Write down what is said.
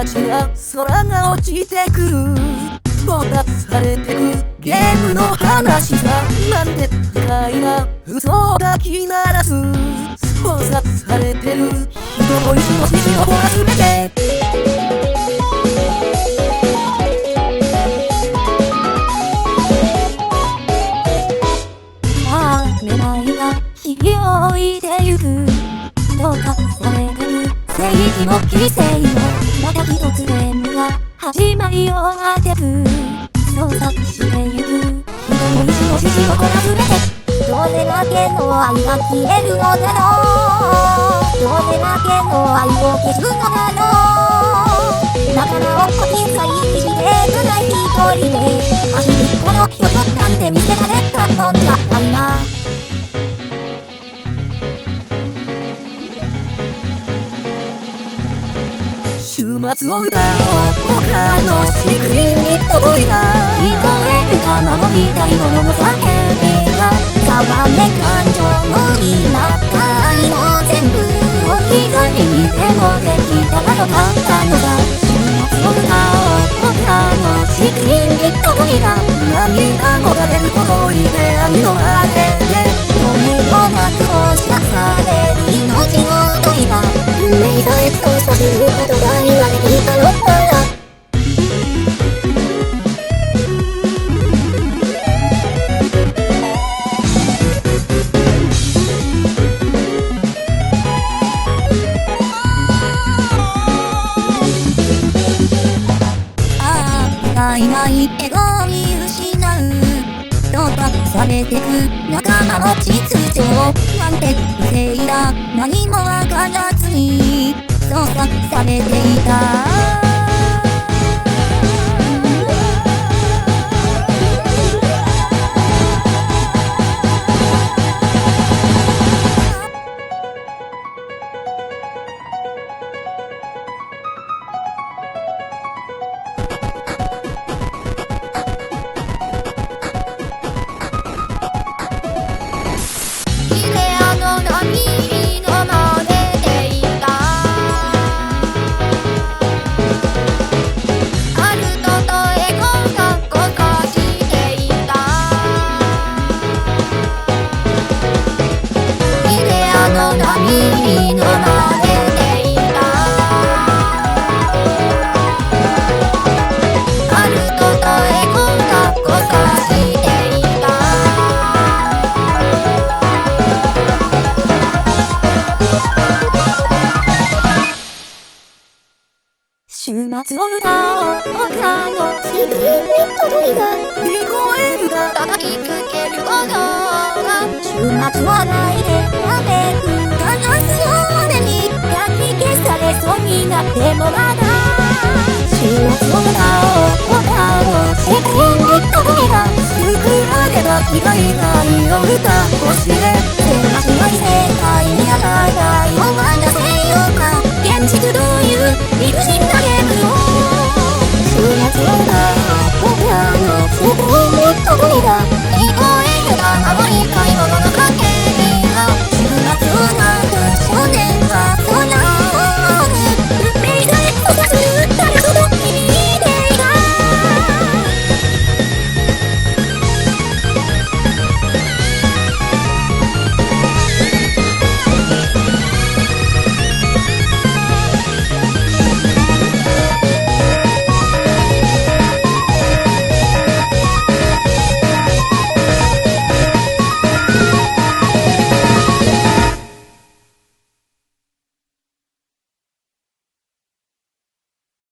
たちが空が落ちてくるぼたされてくゲームの話さなんて不快な嘘をかき鳴らす操作されてる人の意志の指示をほらすべて願いがひびを置いてゆくどうかされてる正義の犠牲もまた一つゲームが始まりを当てる操作してゆく人の意志の指示をこなすべてどれだけの愛が消えるのだろうどれだけの愛を消すのだろう仲間を小さい意志でただ一人で走りこの人なんて見せられたもんじゃないな週末を歌おう他のシクリに届いた聞こえるか守りたいものの叫びが変われ感情の今愛の全部を左にでもできたらと簡単のだ週末を歌おう他のシクリに届いた涙もが出ることに出会いのあれで止めもなく押し出される命の問いが運命さえそうさせることが言われていたのなら曖昧笑顔見失うどうかされてく仲間の秩序なんて不正だ何もわからずに操作されていた週末を歌おう他のシクリに届いた聞こえるか叩きつけることが週末はないでやめくガラスの腕に焼き消されそうになってもまだ週末を歌おう他のシクリに届いた救われば気がい愛を歌教えてましない世界に与えたいを渡せようか現実どういう理不尽なゲームを週末を歌おう他のシクリに届いた聞こえるか守りたい